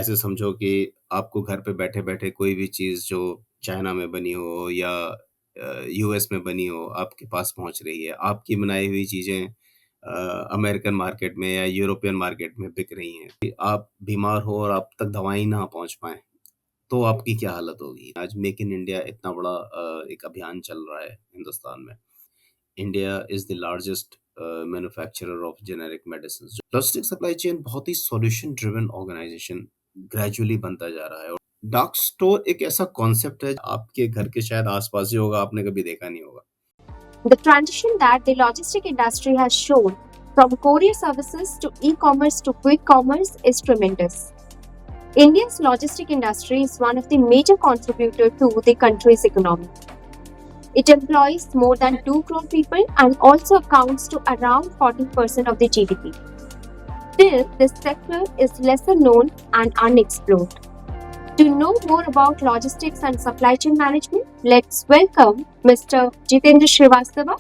ऐसे समझो कि आपको घर पे बैठे-बैठे कोई भी चीज़ जो चाइना में बनी हो या यूएस में बनी हो, आपके पास पहुँच रही है। आपकी बनाई हुई चीज़ें अमेरिकन मार्केट में या यूरोपियन मार्केट में बिक रही हैं। कि आप बीमार हो और आप तक दवाई ना पहुँच पाएँ, तो आपकी क्या हालत होगी? आज मेक इन इंडिया इतना बड़ा एक अभियान चल रहा है हिंदुस्तान में। India is the largest manufacturer of generic medicines. Logistic supply chain बहुत ही सॉल्यूशन ड्रिवन ऑर्गेनाइजेशन ग्रेजुअली बनता जा रहा है। और डार्क स्टोर एक ऐसा कॉन्सेप्ट है, आपके घर के शायद आस-पास ही होगा, आपने कभी देखा नहीं होगा। The transition that the logistic industry has shown from courier services to e-commerce to quick commerce is tremendous. India's logistic industry is one of the major contributors to the country's economy. It employs more than 2 crore people and also accounts to around 40% of the GDP. Still, this sector is lesser known and unexplored. To know more about logistics and supply chain management, let's welcome Mr. Jitendra Srivastava.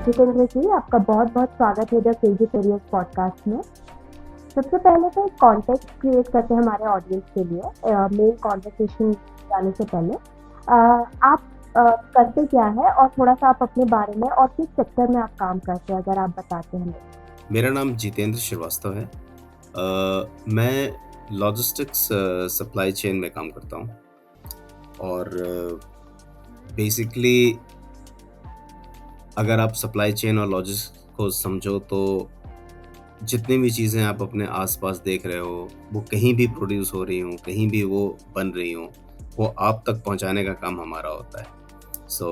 Jitendra जी, आपका बहुत बहुत स्वागत है the crazy careers podcast में। सबसे पहले तो एक कॉन्टेक्स्ट क्रिएट करते हैं हमारे ऑडियंस के लिए मेन कॉन्वर्सेशन जाने से पहले। आप करते क्या है और थोड़ा सा आप अपने बारे में और किस सेक्टर में आप काम करते हैं अगर आप बताते हैं। मेरा नाम जितेंद्र श्रीवास्तव है। मैं लॉजिस्टिक्स सप्लाई चेन में काम करता हूँ और बेसिकली अगर आप सप्लाई चेन और लॉजिस्टिक्स को समझो तो जितनी भी चीज़ें आप अपने आसपास देख रहे हो, वो कहीं भी प्रोड्यूस हो रही हों, कहीं भी वो बन रही हों, वो आप तक पहुंचाने का काम हमारा होता है। सो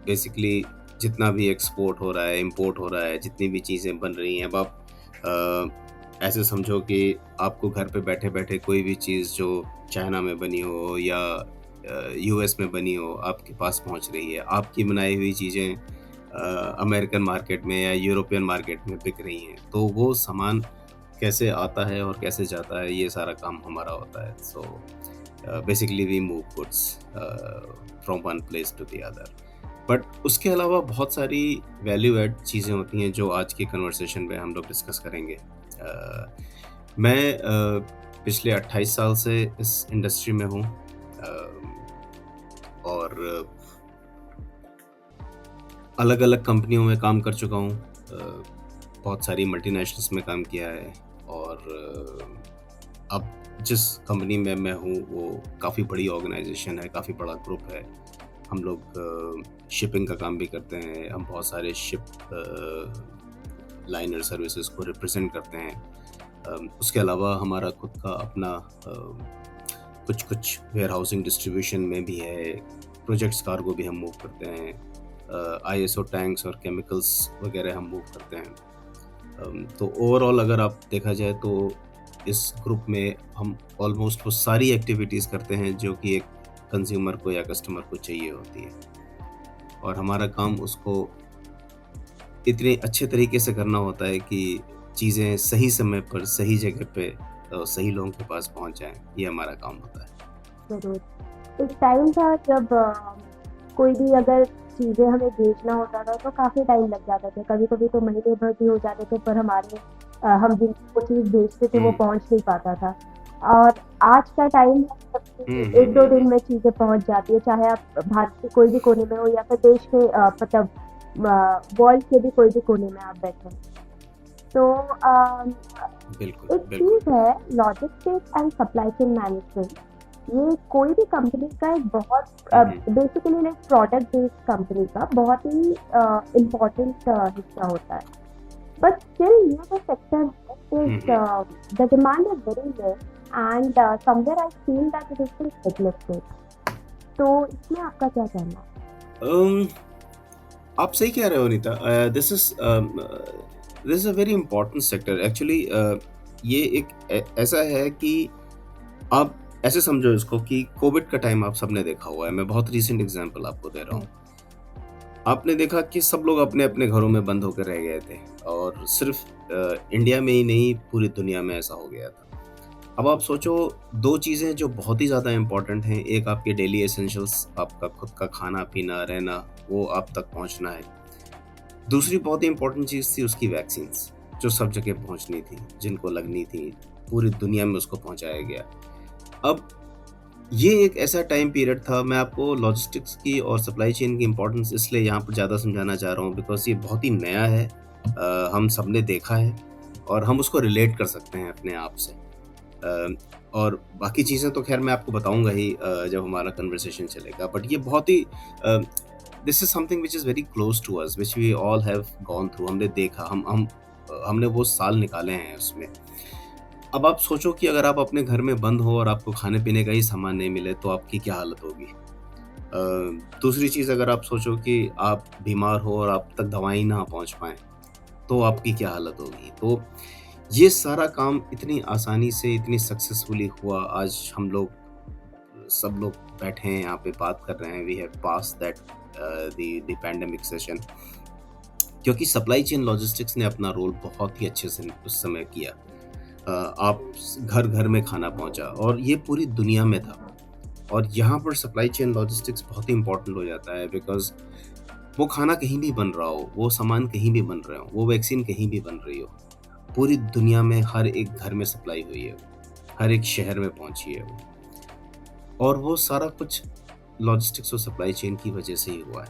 बेसिकली जितना भी एक्सपोर्ट हो रहा है, इंपोर्ट हो रहा है, जितनी भी चीज़ें बन रही हैं, अब आप ऐसे समझो कि आपको घर पे बैठे-बैठे कोई भी चीज़ जो चाइना में बनी हो या यूएस में बनी हो, आपके पास पहुंच रही है। आपकी बनाई हुई चीज़ें अमेरिकन मार्केट में या यूरोपियन मार्केट में बिक रही हैं, तो वो सामान कैसे आता है और कैसे जाता है, ये सारा काम हमारा होता है। So basically we move goods from one place to the other. But उसके अलावा बहुत सारी वैल्यू एड चीज़ें होती हैं जो आज की कन्वर्सेशन में हम लोग डिस्कस करेंगे। मैं पिछले 28 साल से इस इंडस्ट्री में हूँ और अलग अलग कंपनियों में काम कर चुका हूँ। बहुत सारी मल्टीनेशनल्स में काम किया है और अब जिस कंपनी में मैं हूँ वो काफ़ी बड़ी ऑर्गेनाइजेशन है, काफ़ी बड़ा ग्रुप है। हम लोग शिपिंग का काम भी करते हैं। हम बहुत सारे शिप लाइनर सर्विसेज को रिप्रेजेंट करते हैं। उसके अलावा हमारा खुद का अपना कुछ वेयर हाउसिंग डिस्ट्रीब्यूशन में भी है। प्रोजेक्ट्स कार्गो भी हम मूव करते हैं। ISO टैंक्स और केमिकल्स वगैरह हम मूव करते हैं। तो ओवरऑल अगर आप देखा जाए तो इस ग्रुप में हम ऑलमोस्ट वो सारी एक्टिविटीज़ करते हैं जो कि एक कंज्यूमर को या कस्टमर को चाहिए होती है, और हमारा काम उसको इतने अच्छे तरीके से करना होता है कि चीज़ें सही समय पर सही जगह पे सही लोगों के पास पहुंच जाएं। ये हमारा काम होता है। जरूर एक टाइम था जब कोई भी अगर चीज़ें हमें बेचना होता था तो काफ़ी टाइम लग जाता था। कभी कभी तो महीने भर भी हो जाते थे, पर हमारे हम जिनको चीज़ बेचते थे वो पहुंच नहीं पाता था। और आज का टाइम एक दो दिन में चीज़ें पहुंच जाती है, चाहे आप भारत के कोई भी कोने में हो या फिर देश के मतलब वर्ल्ड के भी कोई भी कोने में आप बैठे। तो एक चीज़ है logistics and supply chain management. ये कोई भी कंपनी का एक बहुत basically like product based company का बहुत ही इम्पोर्टेंट हिस्सा होता है। बट स्टिल ये जो सेक्टर है, the demand is very less and somewhere I feel that it is still neglected. तो इसमें आपका क्या कहना है? आप सही कह रहे हो Neeta. This is a very important sector actually. ये एक ऐसा है कि आप ऐसे समझो इसको कि कोविड का टाइम आप सबने देखा हुआ है। मैं बहुत रीसेंट एग्जांपल आपको दे रहा हूँ। आपने देखा कि सब लोग अपने अपने घरों में बंद होकर रह गए थे, और सिर्फ इंडिया में ही नहीं पूरी दुनिया में ऐसा हो गया था। अब आप सोचो, दो चीज़ें जो बहुत ही ज़्यादा इम्पॉर्टेंट हैं, एक आपके डेली एसेंशियल्स, आपका खुद का खाना पीना रहना, वो आप तक पहुँचना है, दूसरी बहुत ही इम्पोर्टेंट चीज़ थी उसकी वैक्सीन्स, जो सब जगह पहुँचनी थी, जिनको लगनी थी, पूरी दुनिया में उसको पहुँचाया गया। अब ये एक ऐसा टाइम पीरियड था, मैं आपको लॉजिस्टिक्स की और सप्लाई चेन की इम्पोर्टेंस इसलिए यहाँ पर ज़्यादा समझाना चाह रहा हूँ बिकॉज़ ये बहुत ही नया है, हम सबने देखा है और हम उसको रिलेट कर सकते हैं अपने आप से। और बाकी चीज़ें तो ख़ैर मैं आपको बताऊँगा ही जब हमारा कन्वर्सेशन चलेगा, बट ये बहुत ही this is something which is very close to us, which we all have gone through. हमने देखा, हमने वो साल निकाले हैं उसमें। अब आप सोचो कि अगर आप अपने घर में बंद हो और आपको खाने-पीने का ही सामान नहीं मिले, तो आपकी क्या हालत होगी? दूसरी चीज़, अगर आप सोचो कि आप बीमार हो और आप तक दवाई ना पहुँच पाएँ, तो आपकी क्या हालत होगी? तो ये सारा काम इतनी आसानी से, इतनी सक्सेसफुली हुआ। आज हम लोग सब लोग बैठे हैं यहाँ पे बात कर रहे हैं। We have pass that the pandemic session, क्योंकि सप्लाई चेन लॉजिस्टिक्स ने अपना रोल बहुत ही अच्छे से उस समय किया। आप घर घर में खाना पहुंचा और ये पूरी दुनिया में था। और यहाँ पर सप्लाई चेन लॉजिस्टिक्स बहुत ही इंपॉर्टेंट हो जाता है बिकॉज वो खाना कहीं भी बन रहा हो, वो सामान कहीं भी बन रहे हो, वो वैक्सीन कहीं भी बन रही हो, पूरी दुनिया में हर एक घर में सप्लाई हुई है, हर एक शहर में पहुंची है वो। और वो सारा कुछ लॉजिस्टिक्स और सप्लाई चेन की वजह से ही हुआ है।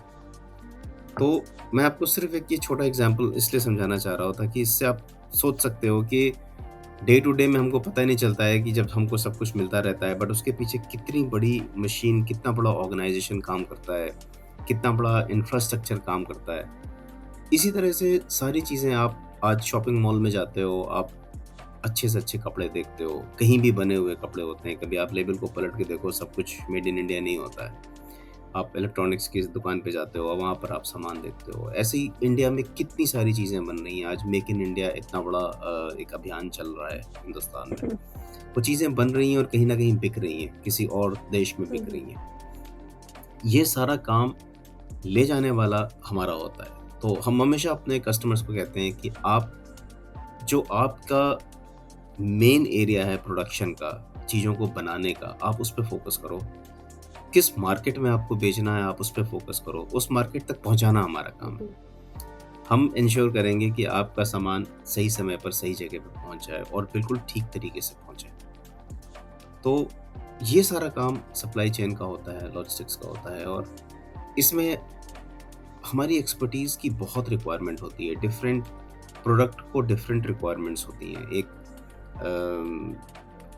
तो मैं आपको सिर्फ एक ये छोटा एग्जांपल इसलिए समझाना चाह रहा था कि इससे आप सोच सकते हो कि डे टू डे में हमको पता ही नहीं चलता है कि जब हमको सब कुछ मिलता रहता है, बट उसके पीछे कितनी बड़ी मशीन, कितना बड़ा ऑर्गेनाइजेशन काम करता है, कितना बड़ा इंफ्रास्ट्रक्चर काम करता है। इसी तरह से सारी चीज़ें, आप आज शॉपिंग मॉल में जाते हो, आप अच्छे से अच्छे कपड़े देखते हो, कहीं भी बने हुए कपड़े होते हैं, कभी आप लेबल को पलट के देखो, सब कुछ मेड इन इंडिया नहीं होता है। आप इलेक्ट्रॉनिक्स की दुकान पे जाते हो और वहाँ पर आप सामान देखते हो। ऐसे ही इंडिया में कितनी सारी चीज़ें बन रही हैं। आज मेक इन इंडिया इतना बड़ा एक अभियान चल रहा है हिंदुस्तान में। वो चीज़ें बन रही हैं और कहीं ना कहीं बिक रही हैं, किसी और देश में बिक रही हैं। ये सारा काम ले जाने वाला हमारा होता है। तो हम हमेशा अपने कस्टमर्स को कहते हैं कि आप, जो आपका मेन एरिया है प्रोडक्शन का, चीज़ों को बनाने का, आप उस पर फोकस करो। किस मार्केट में आपको बेचना है, आप उस पर फोकस करो। उस मार्केट तक पहुंचाना हमारा काम है। हम इंश्योर करेंगे कि आपका सामान सही समय पर सही जगह पर पहुंच जाए और बिल्कुल ठीक तरीके से पहुंचे। तो ये सारा काम सप्लाई चेन का होता है, लॉजिस्टिक्स का होता है, और इसमें हमारी एक्सपर्टीज़ की बहुत रिक्वायरमेंट होती है। डिफरेंट प्रोडक्ट को डिफरेंट रिक्वायरमेंट्स होती हैं। एक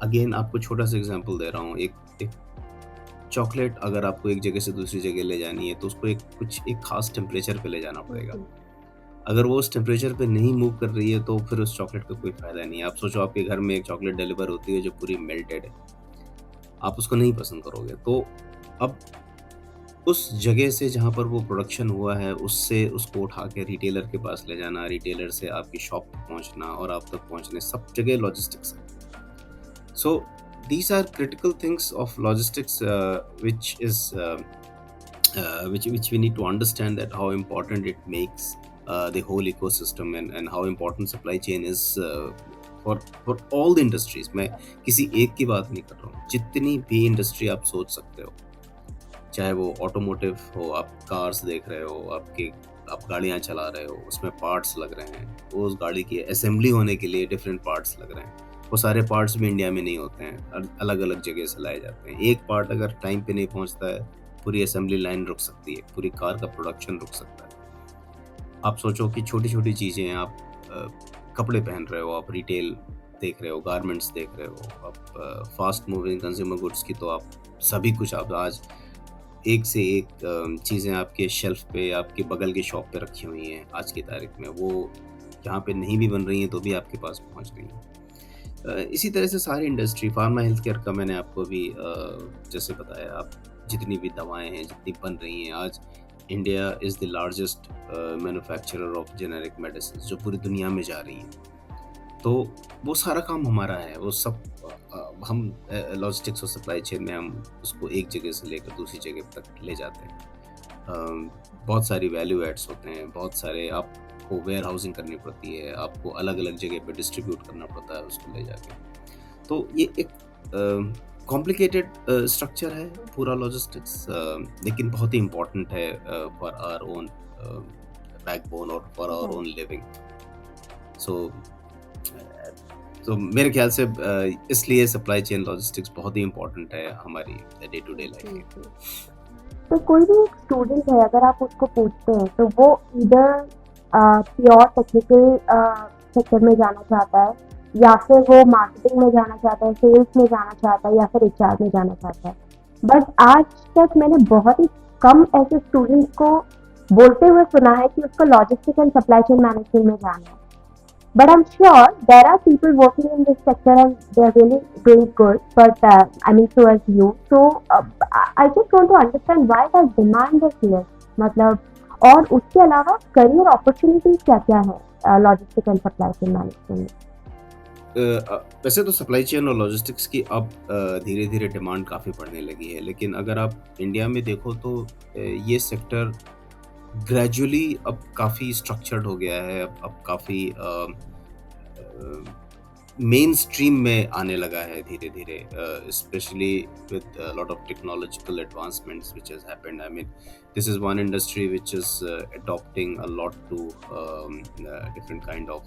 अगेन आपको छोटा सा एग्जांपल दे रहा हूँ। एक चॉकलेट अगर आपको एक जगह से दूसरी जगह ले जानी है, तो उसको एक खास टेम्परेचर पे ले जाना पड़ेगा। अगर वो उस टेम्परेचर पे नहीं मूव कर रही है, तो फिर उस चॉकलेट का कोई फ़ायदा नहीं है। आप सोचो, आपके घर में एक चॉकलेट डिलीवर होती है जो पूरी मेल्टेड है, आप उसको नहीं पसंद करोगे। तो अब उस जगह से जहाँ पर वो प्रोडक्शन हुआ है, उससे उसको उठा के रिटेलर के पास ले जाना, रिटेलर से आपकी शॉप पे पहुँचना और आप तक पहुँचने, सब जगह लॉजिस्टिक्स है। So these are critical things of logistics, which we need to understand, that how important it makes the whole ecosystem, and how important supply chain is for all the industries. मैं किसी एक की बात नहीं कर रहा हूँ, जितनी भी इंडस्ट्री आप सोच सकते हो, चाहे वो ऑटोमोटिव हो, आप कार्स देख रहे हो, आप गाड़ियाँ चला रहे हो, उसमें पार्ट्स लग रहे हैं, वो उस गाड़ी की असेंबली होने के लिए डिफरेंट पार्ट्स लग रहे हैं। वो सारे पार्ट्स भी इंडिया में नहीं होते हैं, अलग अलग जगह से लाए जाते हैं। एक पार्ट अगर टाइम पे नहीं पहुंचता है, पूरी असेंबली लाइन रुक सकती है, पूरी कार का प्रोडक्शन रुक सकता है। आप सोचो कि छोटी छोटी चीज़ें, आप कपड़े पहन रहे हो, आप रिटेल देख रहे हो, गारमेंट्स देख रहे हो, आप फास्ट मूविंग कंज्यूमर गुड्स की, तो आप सभी कुछ, आप आज एक से एक चीज़ें आपके शेल्फ पे, आपके बगल की शॉप पे रखी हुई हैं आज की तारीख में। वो यहाँ पे नहीं भी बन रही हैं तो भी आपके पास पहुँच रही हैं। इसी तरह से सारी इंडस्ट्री, फार्मा हेल्थ केयर का मैंने आपको भी जैसे बताया, आप जितनी भी दवाएं हैं, जितनी बन रही हैं, आज India is the largest manufacturer of generic medicine, जो पूरी दुनिया में जा रही हैं। तो वो सारा काम हमारा है। वो सब हम लॉजिस्टिक्स और सप्लाई चेन में हम उसको एक जगह से लेकर दूसरी जगह तक ले जाते हैं। बहुत सारी वैल्यू एड्स होते हैं, बहुत सारे आपको वेयर हाउसिंग करनी पड़ती है, आपको अलग अलग जगह पे डिस्ट्रीब्यूट करना पड़ता है उसको ले जाके। तो ये एक कॉम्प्लिकेटेड स्ट्रक्चर है पूरा लॉजिस्टिक्स, लेकिन बहुत ही इम्पोर्टेंट है for our own backbone or for our Right. own living. So तो मेरे ख्याल से इसलिए सप्लाई चेन लॉजिस्टिक्स बहुत ही इम्पोर्टेंट है हमारी डे टू डे लाइफ जी, में। जी। तो कोई भी एक स्टूडेंट है, अगर आप उसको पूछते हैं तो वो इधर प्योर टेक्निकल सेक्टर में जाना चाहता है, या फिर वो मार्केटिंग में जाना चाहता है, सेल्स में जाना चाहता है, या फिर एचआर में जाना चाहता है। बट आज तक मैंने बहुत ही कम ऐसे स्टूडेंट्स को बोलते हुए सुना है कि उसको logistic and supply chain management में जाना है। But I'm sure there are people working in this sector and they're really doing good. But I mean, so as you. So I just want to understand why the demand is less. मतलब और उसके अलावा career opportunities क्या क्या है logistic and supply chain management में? वैसे तो सप्लाई चेन और लॉजिस्टिक्स की अब धीरे धीरे डिमांड काफ़ी बढ़ने लगी है, लेकिन अगर आप इंडिया में देखो तो ये सेक्टर ग्रेजुअली अब काफ़ी स्ट्रक्चर्ड हो गया है, अब काफ़ी मेन स्ट्रीम में आने लगा है धीरे धीरे, specially with lot of technological advancements which has happened. I mean this is one industry which is adopting a lot to different kind of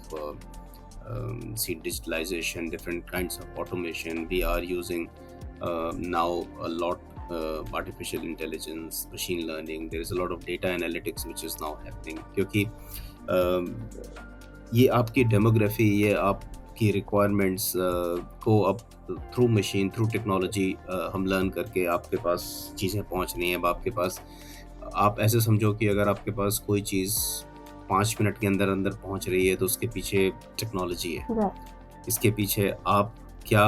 see digitalization, different kinds of automation. We are using now a lot artificial intelligence, machine learning. There is a lot of data analytics which is now happening, क्योंकि ये आपकी demography, ये आपकी requirements को अब through machine, through technology हम learn करके आपके पास चीज़ें पहुंच रही हैं. अब आपके पास, आप ऐसे समझो कि अगर आपके पास कोई चीज़ 5 मिनट के अंदर अंदर पहुंच रही है तो उसके पीछे टेक्नोलॉजी है. Right. इसके पीछे आप क्या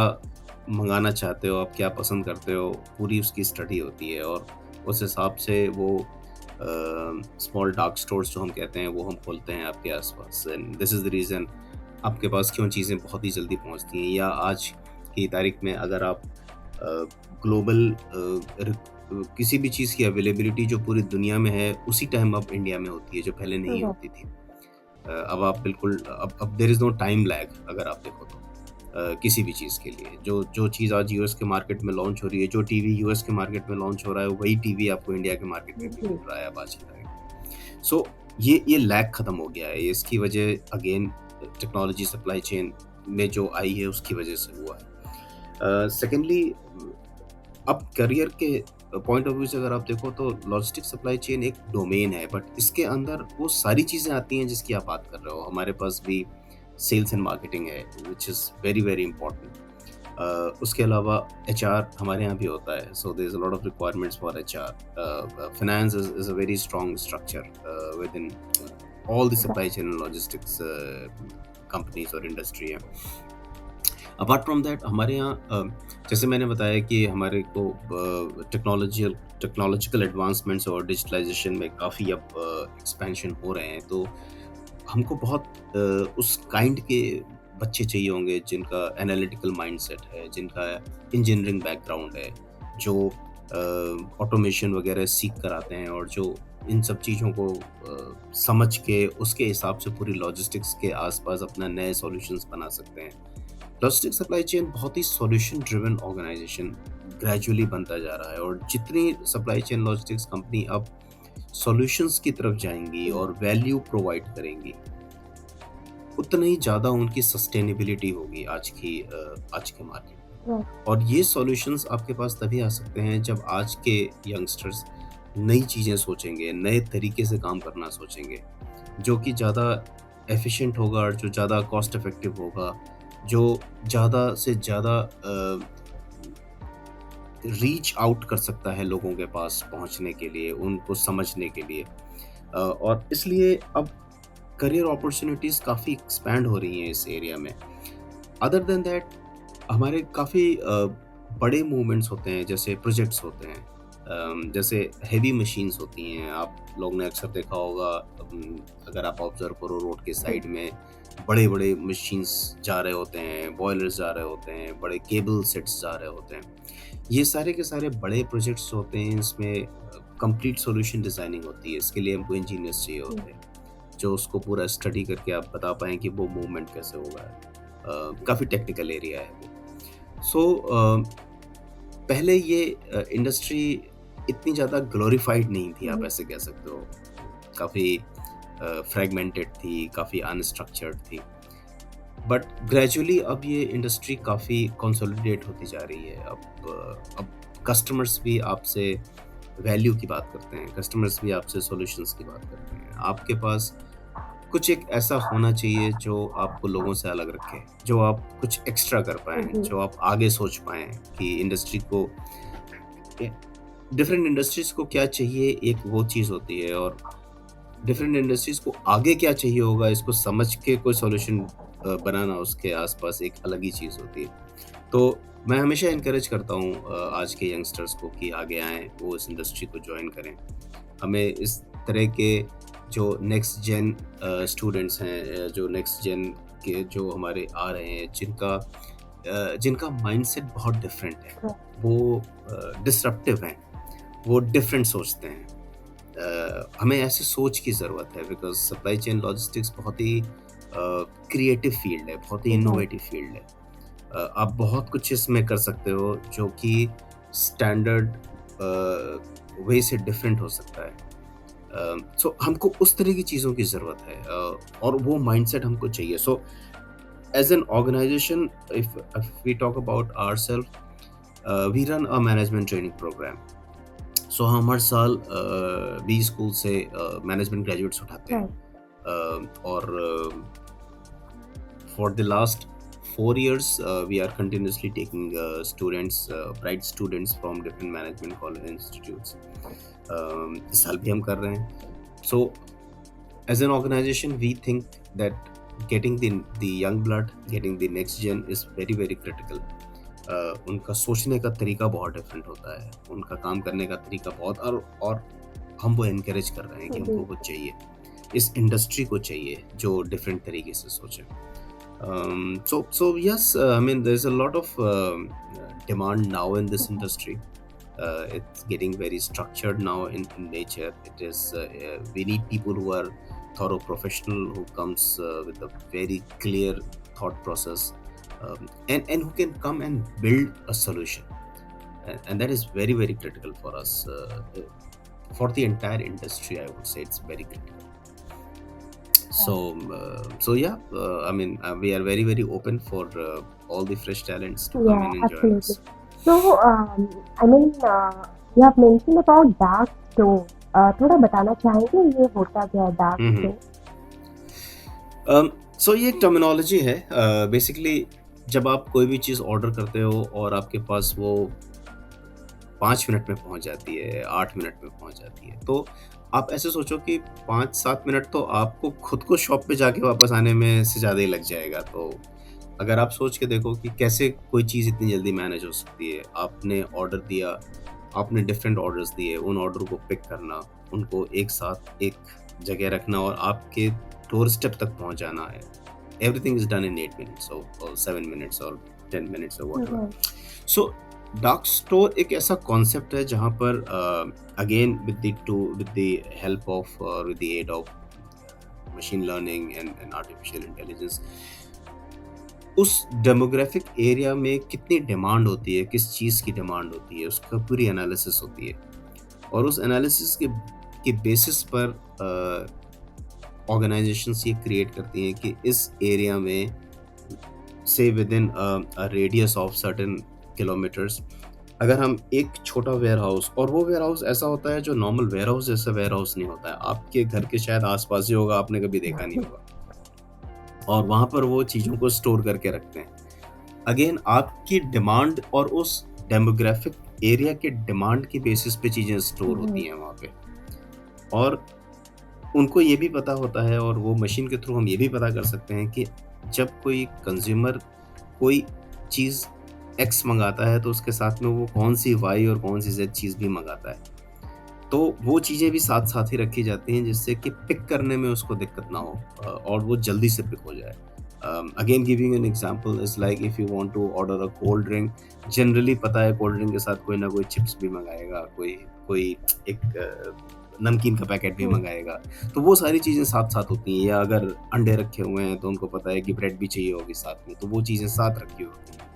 मंगाना चाहते हो, आप क्या पसंद करते हो, पूरी उसकी स्टडी होती है, और उस हिसाब से वो स्मॉल डार्क स्टोर्स जो हम कहते हैं वो हम खोलते हैं आपके आसपास. And this is the reason आपके पास क्यों चीज़ें बहुत ही जल्दी पहुंचती हैं. या आज की तारीख में अगर आप ग्लोबल किसी भी चीज़ की अवेलेबिलिटी जो पूरी दुनिया में है उसी टाइम अब इंडिया में होती है, जो पहले नहीं Right. होती थी. अब आप बिल्कुल, अब there is no time lag अगर आप देखो तो किसी भी चीज़ के लिए. जो चीज़ आज यूएस के मार्केट में लॉन्च हो रही है, जो टीवी यूएस के मार्केट में लॉन्च हो रहा है, वही टीवी आपको इंडिया के मार्केट में भी मिल रहा है अब आज की तारीख में. सो ये लैग ख़त्म हो गया है. इसकी वजह अगेन टेक्नोलॉजी सप्लाई चेन में जो आई है उसकी वजह से हुआ है. सेकेंडली, अब करियर के पॉइंट ऑफ व्यू से अगर आप देखो तो लॉजिस्टिक सप्लाई चेन एक डोमेन है, बट इसके अंदर वो सारी चीज़ें आती हैं जिसकी आप बात कर रहे हो. हमारे पास भी सेल्स एंड मार्केटिंग है which is very very important. उसके अलावा एचआर हमारे यहाँ भी होता है. So there is a lot of requirements for HR. Finance is a very strong structure within all the supply chain and logistics companies और industry है. Apart from that हमारे यहाँ जैसे मैंने बताया कि हमारे को टेक्नोलॉजिकल एडवांसमेंट्स और डिजिटलाइजेशन में काफ़ी अब एक्सपेंशन हो रहे हैं. तो हमको बहुत उस काइंड के बच्चे चाहिए होंगे जिनका एनालिटिकल माइंडसेट है, जिनका इंजीनियरिंग बैकग्राउंड है, जो ऑटोमेशन वगैरह सीख कर आते हैं और जो इन सब चीज़ों को समझ के उसके हिसाब से पूरी लॉजिस्टिक्स के आसपास अपना नए सॉल्यूशंस बना सकते हैं. लॉजिस्टिक सप्लाई चेन बहुत ही सॉल्यूशन ड्रिवन ऑर्गेनाइजेशन ग्रेजुअली बनता जा रहा है, और जितनी सप्लाई चेन लॉजिस्टिक्स कंपनी अब सॉल्यूशंस की तरफ जाएंगी और वैल्यू प्रोवाइड करेंगी, उतना ही ज़्यादा उनकी सस्टेनेबिलिटी होगी आज के मार्केट में. Right. और ये सॉल्यूशंस आपके पास तभी आ सकते हैं जब आज के यंगस्टर्स नई चीज़ें सोचेंगे, नए तरीके से काम करना सोचेंगे, जो कि ज़्यादा एफिशिएंट होगा और जो ज़्यादा कॉस्ट इफेक्टिव होगा, जो ज़्यादा से ज़्यादा रीच आउट कर सकता है लोगों के पास पहुंचने के लिए, उनको समझने के लिए. और इसलिए अब करियर अपॉर्चुनिटीज़ काफ़ी एक्सपैंड हो रही हैं इस एरिया में. अदर देन दैट हमारे काफ़ी बड़े मूवमेंट्स होते हैं, जैसे प्रोजेक्ट्स होते हैं, जैसे हेवी मशीन्स होती हैं. आप लोग ने अक्सर देखा होगा, अगर आप ऑब्जर्व करो रोड के साइड में बड़े बड़े मशीन्स जा रहे होते हैं, बॉयलर्स जा रहे होते हैं, बड़े केबल सेट्स जा रहे होते हैं. ये सारे के सारे बड़े प्रोजेक्ट्स होते हैं. इसमें कंप्लीट सॉल्यूशन डिज़ाइनिंग होती है. इसके लिए हमको इंजीनियर्स चाहिए होते हैं जो उसको पूरा स्टडी करके आप बता पाएँ कि वो मूवमेंट कैसे होगा. काफ़ी टेक्निकल एरिया है वो. सो पहले ये इंडस्ट्री इतनी ज़्यादा ग्लोरीफाइड नहीं थी, आप ऐसे कह सकते हो. काफ़ी फ्रैगमेंटेड थी, काफ़ी अनस्ट्रक्चर्ड थी। बट ग्रेजुअली अब ये इंडस्ट्री काफ़ी कंसोलिडेट होती जा रही है। अब कस्टमर्स भी आपसे वैल्यू की बात करते हैं, कस्टमर्स भी आपसे सॉल्यूशंस की बात करते हैं। आपके पास कुछ एक ऐसा होना चाहिए जो आपको लोगों से अलग रखे, जो आप कुछ एक्स्ट्रा कर पाएँ, जी। जो आप आगे सोच पाएँ कि इंडस्ट्री को डिफरेंट इंडस्ट्रीज़ को क्या चाहिए, एक वो चीज़ होती है, और डिफरेंट इंडस्ट्रीज़ को आगे क्या चाहिए होगा, इसको समझ के कोई सॉल्यूशन बनाना उसके आसपास एक अलग ही चीज़ होती है। तो मैं हमेशा एनकरेज करता हूँ आज के यंगस्टर्स को कि आगे आएँ, वो इस इंडस्ट्री को जॉइन करें। हमें इस तरह के जो नेक्स्ट जेन स्टूडेंट्स हैं, जो नेक्स्ट जेन के जो हमारे आ रहे हैं, जिनका माइंडसेट बहुत डिफरेंट है, हाँ। वो डिसरप्टिव हैं, वो डिफरेंट सोचते हैं। हमें ऐसे सोच की ज़रूरत है, बिकॉज़ सप्लाई चेन लॉजिस्टिक्स बहुत ही क्रिएटिव फील्ड है, बहुत ही जी। इनोवेटिव फील्ड है। आप बहुत कुछ इसमें कर सकते हो जो कि स्टैंडर्ड वे से डिफरेंट हो सकता है। सो हमको उस तरह की चीज़ों की ज़रूरत है, और वो माइंडसेट हमको चाहिए। So as an organization, if we talk about ourself, we run a management training program. So हम हर साल 20 स्कूल से मैनेजमेंट ग्रेजुएट्स उठाते हैं, और for the last 4 years we are continuously taking students, bright students from different management college institutes. इस साल भी हम कर रहे हैं. So as an organization we think that getting the young blood, getting the next gen is very very critical. उनका सोचने का तरीका बहुत डिफरेंट होता है, उनका काम करने का तरीका बहुत, और हम वो एनकरेज कर रहे हैं कि हमको वो चाहिए, इस इंडस्ट्री को चाहिए जो डिफरेंट तरीके से सोचे. So yes, I mean there's a lot of demand now in this industry. It's getting very structured now in nature. It is we need people who are thorough professional, who comes with a very clear thought process, and who can come and build a solution, and that is very very critical for us, for the entire industry. I would say it's very critical. So yeah, I mean we are very very open for all the fresh talents to come in and join us. So I mean you have mentioned about dark store. थोड़ा बताना चाहेंगे ये होता क्या है dark store? So ये एक terminology है. बेसिकली जब आप कोई भी चीज़ ऑर्डर करते हो और आपके पास वो 5 मिनट में पहुंच जाती है, 8 मिनट में पहुंच जाती है, तो आप ऐसे सोचो कि 5-7 मिनट तो आपको खुद को शॉप पे जाके वापस आने में से ज़्यादा ही लग जाएगा. तो अगर आप सोच के देखो कि कैसे कोई चीज़ इतनी जल्दी मैनेज हो सकती है. आपने ऑर्डर दिया, आपने डिफरेंट ऑर्डर्स दिए, उन ऑर्डर को पिक करना, उनको एक साथ एक जगह रखना और आपके डोर स्टेप तक पहुंचाना है. Everything is done in 8 minutes और 7 मिनट्स और 10 मिनट्स और व्हाटएवर. सो डार्क स्टोर एक ऐसा कॉन्सेप्ट है जहाँ पर again with the help of with the aid of machine learning and artificial intelligence, उस डेमोग्राफिक एरिया में कितनी डिमांड होती है, किस चीज़ की डिमांड होती है, उसका पूरी एनालिसिस होती है, और उस एनालिसिस के बेसिस पर ऑर्गेनाइजेशंस ये क्रिएट करती हैं कि इस एरिया में से with in a radius of certain kilometres अगर हम एक छोटा वेयर हाउस, और वो वेयर हाउस ऐसा होता है जो नॉर्मल वेयर हाउस जैसा वेयर हाउस नहीं होता है, आपके घर के शायद आसपास ही होगा, आपने कभी देखा नहीं होगा, और वहाँ पर वो चीज़ों को स्टोर करके रखते हैं. अगेन आपकी डिमांड और उस डेमोग्राफिक एरिया के डिमांड की बेसिस पे चीज़ें स्टोर होती हैं वहाँ पे, और उनको ये भी पता होता है, और वो मशीन के थ्रू हम ये भी पता कर सकते हैं कि जब कोई कंज्यूमर कोई चीज़ X मंगाता है तो उसके साथ में वो कौन सी Y और कौन सी Z चीज़ भी मंगाता है. तो वो चीज़ें भी साथ साथ ही रखी जाती हैं जिससे कि पिक करने में उसको दिक्कत ना हो, और वो जल्दी से पिक हो जाए. Again giving an example is like if you want to order a cold drink, generally पता है कोल्ड ड्रिंक के साथ कोई ना कोई चिप्स भी मंगाएगा, कोई एक नमकीन का पैकेट भी मंगाएगा, तो वो सारी चीज़ें साथ साथ होती हैं. या अगर अंडे रखे हुए हैं तो उनको पता है कि ब्रेड भी चाहिए होगी साथ में, तो वो चीज़ें साथ रखी होती हैं,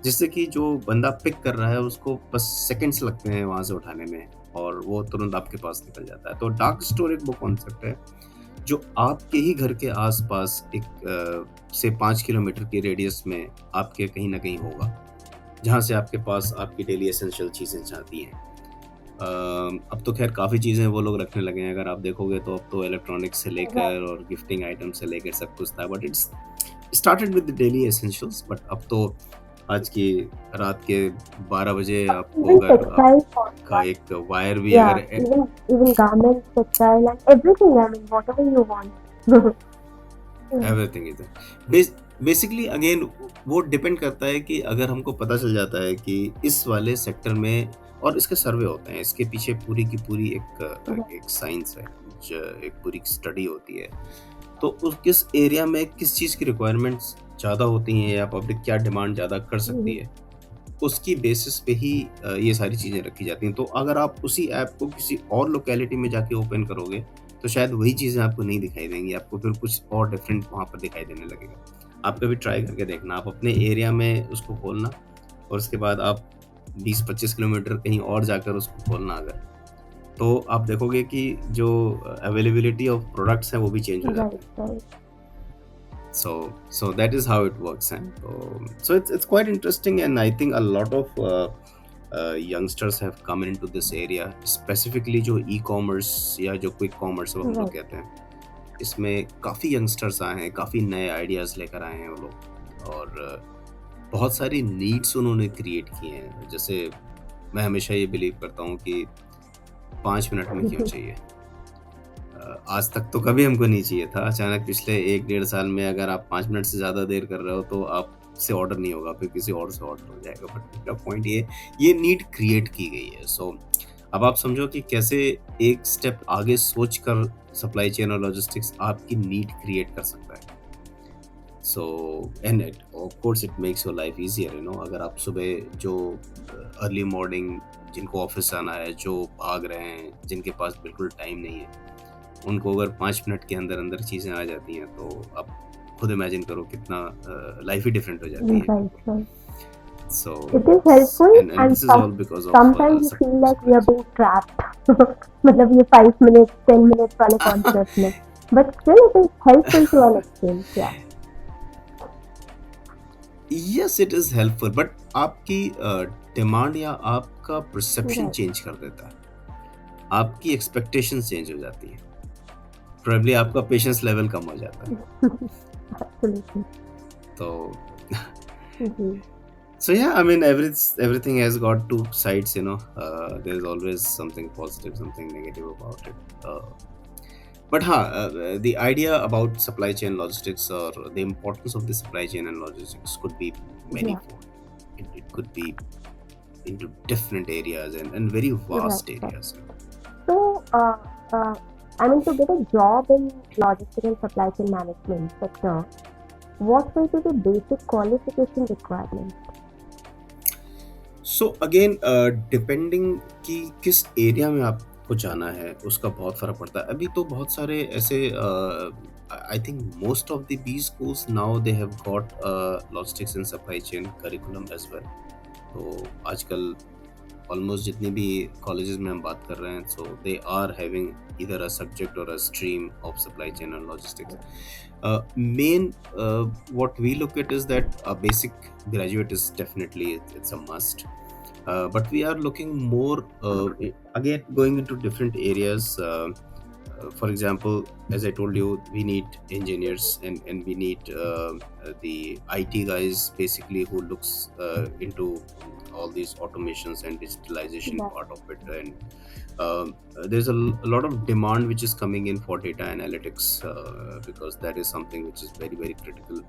जिससे कि जो बंदा पिक कर रहा है उसको बस सेकंड्स लगते हैं वहाँ से उठाने में, और वो तुरंत आपके पास निकल जाता है. तो डार्क स्टोर एक वो कॉन्सेप्ट है जो आपके ही घर के आसपास एक से 5 किलोमीटर की रेडियस में आपके कहीं ना कहीं होगा, जहाँ से आपके पास आपकी डेली एसेंशियल चीज़ें जाती हैं। अब तो खैर काफ़ी चीज़ें वो लोग रखने लगे हैं, अगर आप देखोगे तो अब तो इलेक्ट्रॉनिक्स से राइट, लेकर और गिफ्टिंग आइटम से लेकर सब कुछ था, but it's started with the daily essentials. But अब तो आज की रात के 12 बजे आपको इवन अगर टेक्सटाइल आपका एक वायर भी या अगर even garments, textile and everything, I mean whatever you want. Everything is basically again वो डिपेंड करता है कि अगर हमको पता चल जाता है कि इस वाले सेक्टर में, और इसके सर्वे होते हैं, इसके पीछे पूरी की पूरी एक साइंस है, एक पूरी स्टडी होती है, तो उस किस एरिया में किस चीज़ की रिक्वायरमेंट्स ज़्यादा होती हैं या पब्लिक क्या डिमांड ज़्यादा कर सकती है, उसकी बेसिस पे ही ये सारी चीज़ें रखी जाती हैं। तो अगर आप उसी ऐप को किसी और लोकेलिटी में जाके ओपन करोगे, तो शायद वही चीज़ें आपको नहीं दिखाई देंगी, आपको फिर कुछ और डिफरेंट वहाँ पर दिखाई देने लगेगा। आप कभी ट्राई करके देखना, आप अपने एरिया में उसको खोलना और उसके बाद आप 20-25 किलोमीटर कहीं और जाकर उसको खोलना अगर, तो आप देखोगे कि जो अवेलेबिलिटी ऑफ प्रोडक्ट्स हैं वो भी चेंज हो जाते हैं। Right, right. So that is how it works, and so it's quite interesting, and I think a lot of youngsters have come into this area, specifically जो e-commerce या जो quick commerce वो हम लोग राइट, कहते हैं, इसमें काफ़ी यंगस्टर्स आए हैं, काफ़ी नए आइडियाज़ लेकर आए हैं वो लोग, और बहुत सारी नीड्स उन्होंने क्रिएट किए हैं। जैसे मैं हमेशा ये बिलीव करता हूँ कि 5 मिनट में क्यों चाहिए, आज तक तो कभी हमको नहीं चाहिए था, अचानक पिछले 1-1.5 साल में अगर आप 5 मिनट से ज़्यादा देर कर रहे हो तो आपसे ऑर्डर नहीं होगा, फिर किसी और से ऑर्डर हो जाएगा। बट मेरा पॉइंट ये नीड क्रिएट की गई है। सो अब आप समझो कि कैसे एक स्टेप आगे सोच कर सप्लाई चेन और लॉजिस्टिक्स आपकी नीड क्रिएट कर सकता है। So and it of course it makes your life easier, you know, अगर आप सुबह जो अर्ली मॉर्निंग जिनको ऑफिस जाना है, जो भाग रहे हैं, जिनके पास बिल्कुल टाइम नहीं है, उनको अगर 5 मिनट के अंदर अंदर चीज़ें आ जाती हैं, तो आप खुद इमेजिन करो कितना लाइफ ही डिफरेंट हो जाती है। Right, right. So It is helpful and and this is all because of sometimes you feel like we are being trapped. मतलब ये 5 minutes, 10 minutes वाले concept में, but still it is helpful to an extent, yeah. yes it is helpful, but आपकी demand या आपका perception Right. Change कर देता है, आपकी एक्सपेक्टेशंस चेंज हो जाती है, प्रोबेबली आपका पेशेंस लेवल कम हो जाता है। Absolutely. तो Mhm. so yeah, I mean everything has got two sides, you know. There is always something positive, something negative about it. But the idea about supply chain logistics, or the importance of the supply chain and logistics, could be manifold. It could be into different areas and very vast Right, right. areas. So, I mean, to get a job in logistics and supply chain management sector, what will be the basic qualification requirements? So again depending कि किस area में आपको जाना है, उसका बहुत फ़र्क पड़ता है। अभी तो बहुत सारे ऐसे I think most of the B schools now they have got logistics and supply chain curriculum as well. तो आजकल ऑलमोस्ट जितनी भी कॉलेजेस में हम बात कर रहे हैं, so they are having either a subject or a stream of supply chain and logistics. Main what we look at is that a basic graduate is definitely, it's a must. But we are looking more again going into different areas. For example, as I told you, we need engineers, and we need the IT guys basically who looks into all these automations and digitalization Right. part of it. And there's a lot of demand which is coming in for data analytics, because that is something which is very very critical.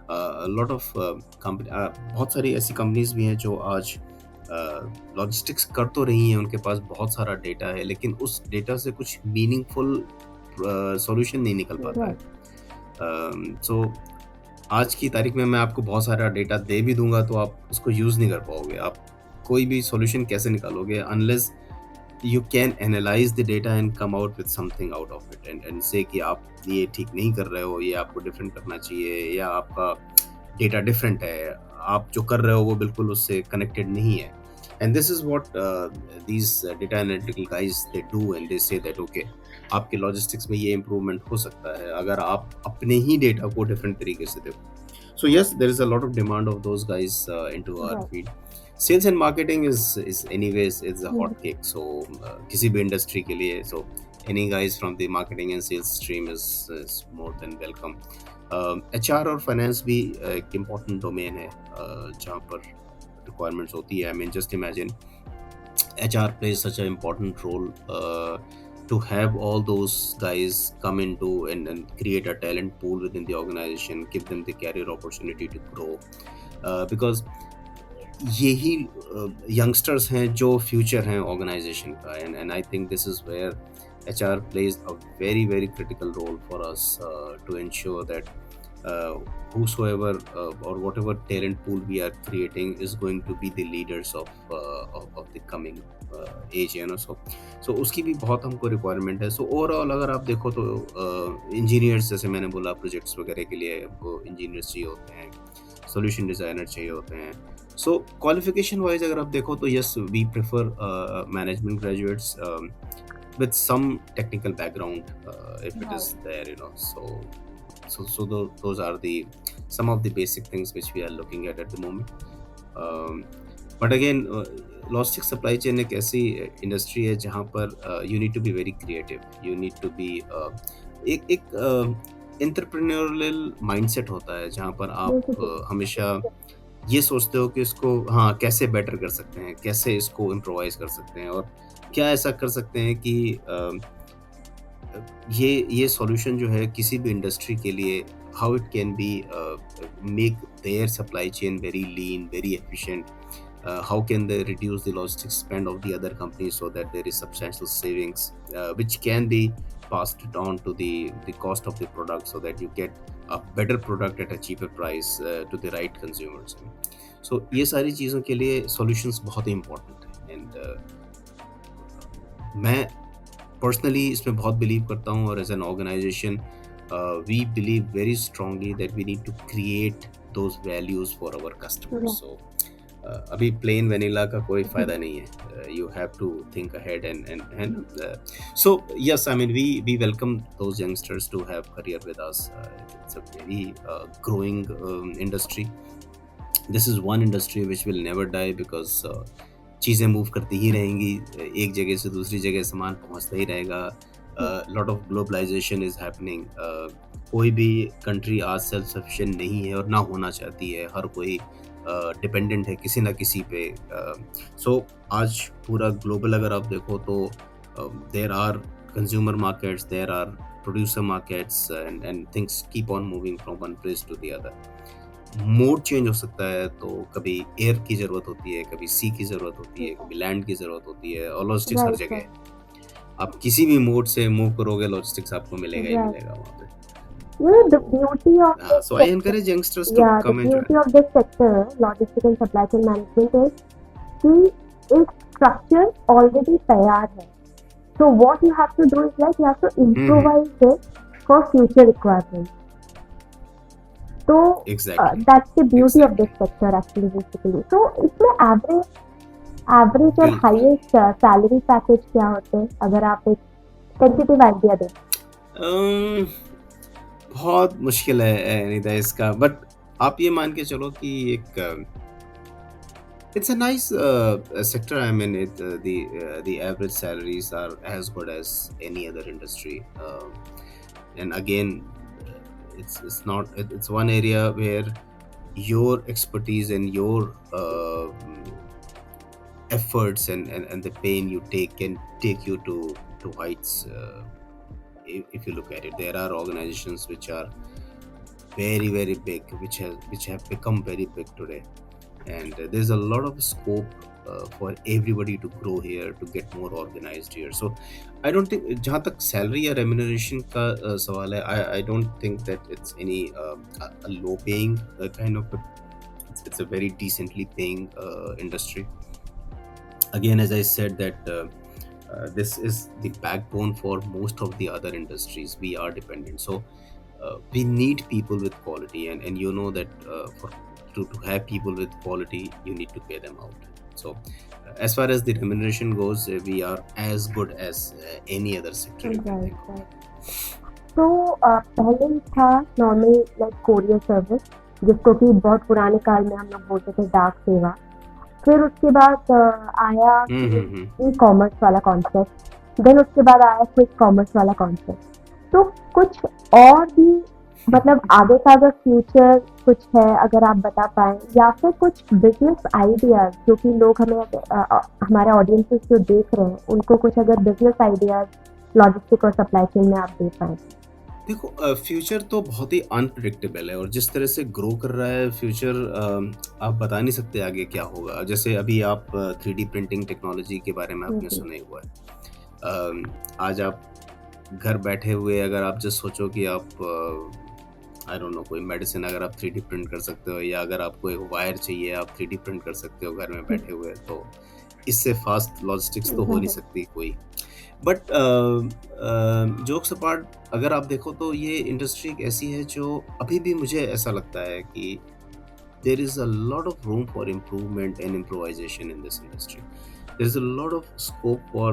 A lot of बहुत सारी ऐसी companies भी हैं जो आज logistics कर तो रही हैं, उनके पास बहुत सारा डेटा है, लेकिन उस डेटा से कुछ मीनिंगफुल सॉल्यूशन नहीं निकल पाता है। सो आज की तारीख में मैं आपको बहुत सारा डेटा दे भी दूंगा तो आप उसको यूज़ नहीं कर पाओगे। आप कोई भी सॉल्यूशन कैसे निकालोगे unless you can analyze the data and come out with something out of it, and say कि आप ये ठीक नहीं कर रहे हो, ये आपको डिफरेंट करना चाहिए, या आपका डेटा डिफरेंट है, आप जो कर रहे हो वो बिल्कुल उससे कनेक्टेड नहीं है। And this is what these data analytical guys they do, and they say that okay, आपके लॉजिस्टिक्स में ये इम्प्रूवमेंट हो सकता है अगर आप अपने ही डेटा को डिफरेंट तरीके से देखो. So yes, there is a lot of demand of those guys into our Right. field. Sales and marketing is anyways is a hot Mhm. cake. So किसी भी industry के लिए, so any guys from the marketing and sales stream is more than welcome. HR और finance भी एक important domain है जहाँ पर requirements होती है. I mean just imagine HR plays such an important role to have all those guys come into and create a talent pool within the organization, give them the career opportunity to grow. Because यही youngsters हैं जो future हैं organization का, and I think this is where HR plays a very very critical role for us to ensure that whosoever or whatever talent pool we are creating is going to be the leaders of the coming age, you know. So उसकी भी बहुत हमको requirement है. So overall अगर आप देखो तो engineers, जैसे मैंने बोला, projects वगैरह के लिए वो engineers चाहिए होते हैं, solution designer चाहिए होते हैं. So qualification wise अगर आप देखो तो yes, we prefer management graduates with some technical background if it is there, you know. So those are the some of the basic things which we are looking at the moment. But again, logistics supply chain एक ऐसी industry है जहाँ पर you need to be very creative, you need to be एक entrepreneurial mindset होता है जहाँ पर आप Basically. हमेशा ये सोचते हो कि इसको हाँ कैसे बेटर कर सकते हैं, कैसे इसको इम्प्रोवाइज कर सकते हैं, और क्या ऐसा कर सकते हैं कि ये सॉल्यूशन जो है किसी भी इंडस्ट्री के लिए, how it can be make their supply chain very lean, very efficient. How can they reduce the logistics spend of the other companies so that there is substantial savings which can be passed it on to the cost of the product so that you get a better product at a cheaper price to the right consumers. So ये सारी चीज़ों के लिए solutions बहुत ही important है, and मैं personally इसमें बहुत believe करता हूँ, और as an organization we believe very strongly that we need to create those values for our customers. Yeah. So अभी प्लेन वेनिला का कोई फायदा नहीं है. You have to think ahead and so yes, I mean we welcome those youngsters to have career with us. It's a very growing industry. This is one industry which will never die because चीज़ें move करती ही रहेंगी, एक जगह से दूसरी जगह सामान पहुंचता ही रहेगा. Lot of globalization is happening. कोई भी कंट्री आज सेल्फ सफिशिएंट नहीं है और ना होना चाहती है. हर कोई डिपेंडेंट है किसी ना किसी पे. सो आज पूरा ग्लोबल अगर आप देखो तो there are consumer markets, there are producer markets, and things keep on moving from one place to the other. Mode change हो सकता है, तो कभी एयर की ज़रूरत होती है, कभी सी की ज़रूरत होती है, कभी लैंड की ज़रूरत होती है, और लॉजिस्टिक्स हर Right, जगह right. है. आप किसी भी मोड से मूव करोगे, लॉजिस्टिक्स आपको मिलेगा ही Right. मिलेगा वहाँ पे. You know, the beauty of this So I sector, encourage youngsters to yeah, the come and join. beauty of this sector, logistics and supply chain management, is कि एक structure already तैयार है. So what you have to do is like you have to improvise it for future requirements. So Exactly. that's the beauty of Exactly. this sector actually basically. So इसमें average और बिल्कुल. highest salary package क्या होते हैं, अगर आप एक tentative idea दें? बहुत मुश्किल है निदा इसका, बट आप ये मान के चलो कि एक it's a nice sector. I mean the average salaries are as good as any other industry, and again it's not it's one area where your expertise and your efforts and the pain you take can take you to heights. If you look at it, there are organizations which are very very big, which have become very big today, and there's a lot of scope for everybody to grow here, to get more organized here. So I don't think, जहाँ तक salary या remuneration का सवाल है, I don't think that it's any a low paying kind of it's a very decently paying industry. Again, as I said that this is the backbone for most of the other industries. We are dependent, so we need people with quality, and you know that to have people with quality, you need to pay them out. So as far as the remuneration goes, we are as good as any other sector you can think of. तो पहले था normal like courier service, जिसको कि बहुत पुराने काल में हम लोग बोलते थे डाक सेवा। फिर उसके बाद आया ई कॉमर्स वाला कॉन्सेप्ट, देन उसके बाद आया क्विक कॉमर्स वाला कॉन्सेप्ट। तो कुछ और भी मतलब आगे का अगर फ्यूचर कुछ है अगर आप बता पाएं, या फिर कुछ बिजनेस आइडियाज जो कि लोग हमें हमारे ऑडियंसेस जो देख रहे हैं उनको कुछ अगर बिजनेस आइडियाज लॉजिस्टिक और सप्लाई चेन में आप दे पाएं। देखो, फ्यूचर तो बहुत ही अनप्रेडिक्टेबल है, और जिस तरह से ग्रो कर रहा है फ्यूचर, आप बता नहीं सकते आगे क्या होगा। जैसे अभी आप 3D प्रिंटिंग टेक्नोलॉजी के बारे में आपने सुना ही हुआ है। आज आप घर बैठे हुए अगर आप जस्ट सोचो कि आप आई डोंट नो कोई मेडिसिन अगर आप 3D प्रिंट कर सकते हो, या अगर आपको एक वायर चाहिए आप 3D प्रिंट कर सकते हो घर में बैठे हुए, तो इससे फास्ट लॉजिस्टिक्स तो हो नहीं सकती कोई। बट जोक्स अपार्ट, अगर आप देखो तो ये इंडस्ट्री एक ऐसी है जो अभी भी मुझे ऐसा लगता है कि there is a lot of room for improvement and improvisation in this industry. There is a lot of scope for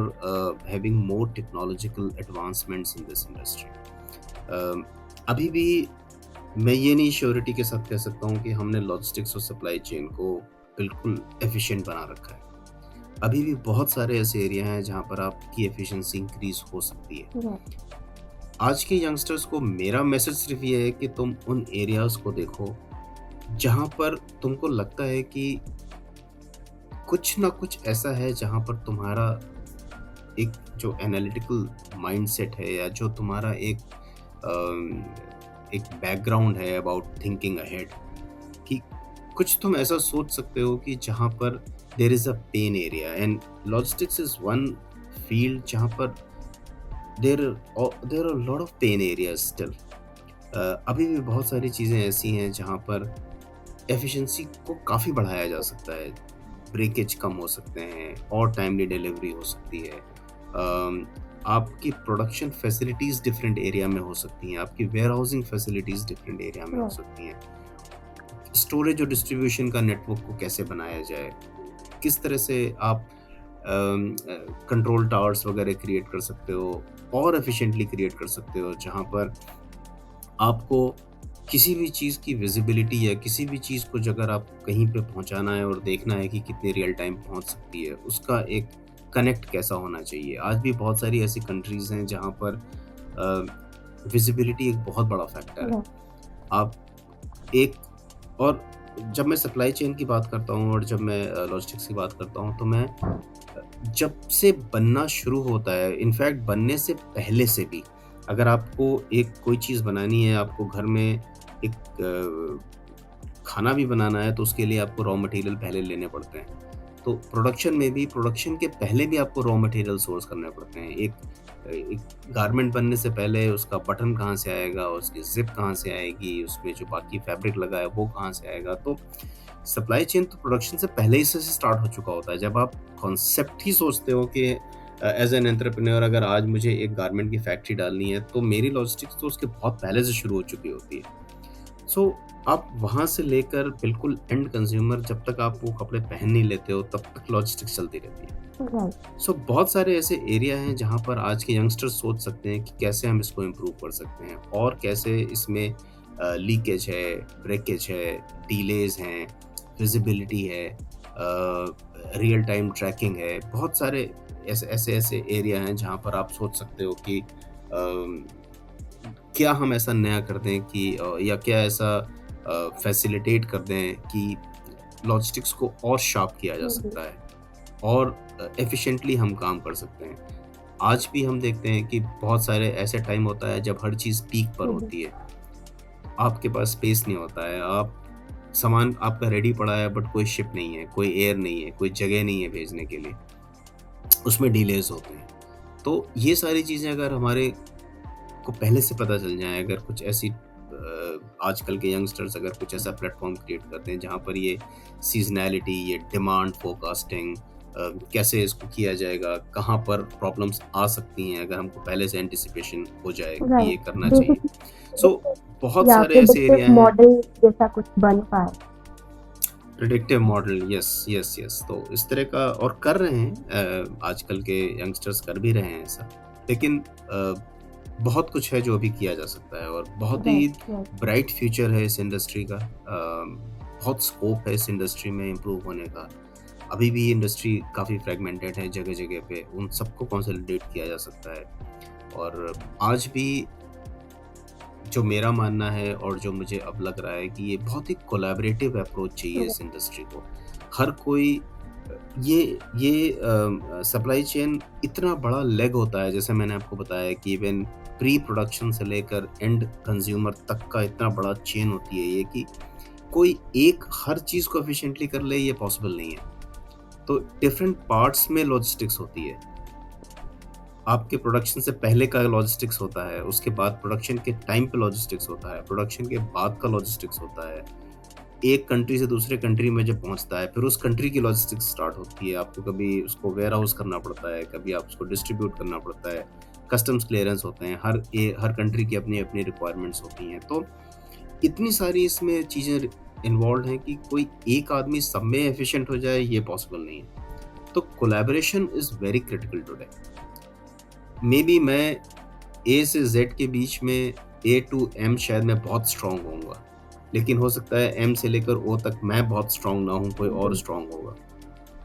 having more technological advancements in this industry. अभी भी मैं ये नहीं श्योरिटी के साथ कह सकता हूँ कि हमने लॉजिस्टिक्स और सप्लाई चेन को बिल्कुल एफिशिएंट बना रखा है। अभी भी बहुत सारे ऐसे एरिया हैं जहाँ पर आपकी एफिशिएंसी इंक्रीज हो सकती है। आज के यंगस्टर्स को मेरा मैसेज सिर्फ ये है कि तुम उन एरियाज को देखो जहाँ पर तुमको लगता है कि कुछ ना कुछ ऐसा है जहाँ पर तुम्हारा एक जो एनालिटिकल माइंडसेट है, या जो तुम्हारा एक बैकग्राउंड है अबाउट थिंकिंग अहेड, कि कुछ तुम ऐसा सोच सकते हो कि जहाँ पर there is a pain area, and logistics is one field जहाँ पर there are lot of pain areas still. अभी भी बहुत सारी चीज़ें ऐसी हैं जहाँ पर एफिशिएंसी को काफ़ी बढ़ाया जा सकता है, ब्रेकेज कम हो सकते हैं और टाइमली डिलीवरी हो सकती है। आपकी प्रोडक्शन फैसिलिटीज़ डिफरेंट एरिया में हो सकती हैं, आपकी warehousing facilities different area में हो सकती हैं। स्टोरेज और डिस्ट्रीब्यूशन का नेटवर्क को कैसे बनाया जाए, किस तरह से आप कंट्रोल टावर्स वगैरह क्रिएट कर सकते हो और एफिशिएंटली क्रिएट कर सकते हो, जहाँ पर आपको किसी भी चीज़ की विजिबिलिटी या किसी भी चीज़ को अगर आप कहीं पे पहुंचाना है और देखना है कि कितने रियल टाइम पहुंच सकती है, उसका एक कनेक्ट कैसा होना चाहिए। आज भी बहुत सारी ऐसी कंट्रीज़ हैं जहां पर विजिबिलिटी एक बहुत बड़ा फैक्टर है। आप एक, और जब मैं सप्लाई चेन की बात करता हूँ और जब मैं लॉजिस्टिक्स की बात करता हूँ, तो मैं जब से बनना शुरू होता है, इनफैक्ट बनने से पहले से भी, अगर आपको एक कोई चीज़ बनानी है, आपको घर में एक खाना भी बनाना है, तो उसके लिए आपको रॉ मटेरियल पहले लेने पड़ते हैं। तो प्रोडक्शन में भी, प्रोडक्शन के पहले भी आपको रॉ मटेरियल सोर्स करने पड़ते हैं। एक गारमेंट बनने से पहले उसका बटन कहाँ से आएगा, उसकी जिप कहाँ से आएगी, उसमें जो बाकी फैब्रिक लगा है वो कहाँ से आएगा। तो सप्लाई चेन तो प्रोडक्शन से पहले ही से स्टार्ट हो चुका होता है। जब आप कॉन्सेप्ट ही सोचते हो कि एज एन एंटरप्रेन्योर अगर आज मुझे एक गारमेंट की फैक्ट्री डालनी है, तो मेरी लॉजिस्टिक्स तो उसके बहुत पहले से शुरू हो चुकी होती है। सो आप वहाँ से लेकर बिल्कुल एंड कंज्यूमर, जब तक आप वो कपड़े पहन नहीं लेते हो तब तक लॉजिस्टिक्स चलती रहती है। सो बहुत सारे ऐसे एरिया हैं जहाँ पर आज के यंगस्टर्स सोच सकते हैं कि कैसे हम इसको इम्प्रूव कर सकते हैं, और कैसे इसमें लीकेज है, ब्रेकेज है, डिलेज हैं, विजिबिलिटी है, रियल टाइम ट्रैकिंग है। बहुत सारे ऐसे एरिया हैं जहाँ पर आप सोच सकते हो कि क्या हम ऐसा नया कर दें कि या क्या ऐसा फैसिलिटेट कर दें कि लॉजिस्टिक्स को और शार्प किया जा सकता है और एफिशिएंटली हम काम कर सकते हैं। आज भी हम देखते हैं कि बहुत सारे ऐसे टाइम होता है जब हर चीज़ पीक पर होती है, आपके पास स्पेस नहीं होता है, आप सामान आपका रेडी पड़ा है बट कोई शिप नहीं है, कोई एयर नहीं है, कोई जगह नहीं है भेजने के लिए, उसमें डिलेज होते हैं। तो ये सारी चीज़ें अगर हमारे को पहले से पता चल जाए, अगर कुछ ऐसी आजकल के यंगस्टर्स अगर कुछ ऐसा प्लेटफॉर्म क्रिएट करते हैं जहाँ पर ये सीजनैलिटी, ये डिमांड फोरकास्टिंग कैसे इसको किया जाएगा, कहाँ पर प्रॉब्लम्स आ सकती हैं, अगर हमको पहले से एंटिसिपेशन हो जाए कि ये करना चाहिए। सो बहुत सारे ऐसे एरिया हैं, मॉडल जैसा कुछ बन पाए। Predictive model, yes yes yes. तो इस तरह का और कर रहे हैं, आजकल के यंगस्टर्स कर भी रहे हैं ऐसा। लेकिन बहुत कुछ है जो अभी किया जा सकता है और बहुत ही राइट, राइट। ब्राइट फ्यूचर है इस इंडस्ट्री का। बहुत स्कोप है इस इंडस्ट्री में इम्प्रूव होने का। अभी भी इंडस्ट्री काफ़ी फ्रेगमेंटेड है जगह जगह पे, उन सबको कंसोलिडेट किया जा सकता है। और आज भी जो मेरा मानना है और जो मुझे अब लग रहा है कि ये बहुत ही कोलैबोरेटिव अप्रोच चाहिए इस इंडस्ट्री को। हर कोई ये सप्लाई चेन इतना बड़ा लेग होता है, जैसे मैंने आपको बताया कि इवन प्री प्रोडक्शन से लेकर एंड कंज्यूमर तक का इतना बड़ा चेन होती है ये, कि कोई एक हर चीज़ को एफिशिएंटली कर ले, ये पॉसिबल नहीं है। तो डिफरेंट पार्ट्स में लॉजिस्टिक्स होती है। आपके प्रोडक्शन से पहले का लॉजिस्टिक्स होता है, उसके बाद प्रोडक्शन के टाइम पे लॉजिस्टिक्स होता है, प्रोडक्शन के बाद का लॉजिस्टिक्स होता है, एक कंट्री से दूसरे कंट्री में जब पहुंचता है फिर उस कंट्री की लॉजिस्टिक्स स्टार्ट होती है। आपको कभी उसको वेयर हाउस करना पड़ता है, कभी आप उसको डिस्ट्रीब्यूट करना पड़ता है, कस्टम्स क्लियरेंस होते हैं, हर कंट्री की अपनी अपनी रिक्वायरमेंट्स होती हैं। तो इतनी सारी इसमें चीज़ें इन्वॉल्व हैं कि कोई एक आदमी सब में एफिशिएंट हो जाए, ये पॉसिबल नहीं है। तो collaboration is very critical today. May be मैं ए से जेड के बीच में ए टू एम शायद मैं बहुत स्ट्रांग होऊंगा, लेकिन हो सकता है एम से लेकर ओ तक मैं बहुत स्ट्रांग ना हूँ, कोई और स्ट्रांग होगा।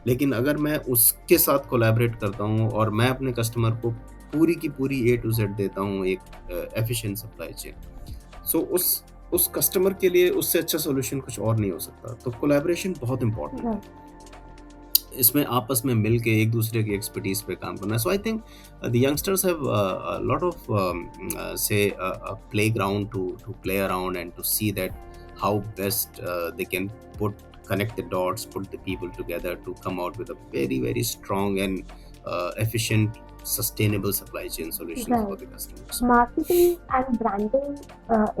लेकिन अगर मैं उसके साथ कोलैबोरेट करता हूँ और मैं अपने कस्टमर को पूरी की पूरी ए टू जेड देता हूँ एक एफिशिएंट सप्लाई चेन, सो उस कस्टमर के लिए उससे अच्छा सोल्यूशन कुछ और नहीं हो सकता। तो कोलैबोरेशन बहुत इंपॉर्टेंट है, राइट। इसमें आपस में मिल के एक दूसरे की एक्सपर्टीज पे काम करना है। So I think the youngsters have lot of say playground to play around and to see that how best they can connect the dots, put the people together to come out with a very very strong and efficient sustainable supply chain solutions Right. for the customers. Marketing and branding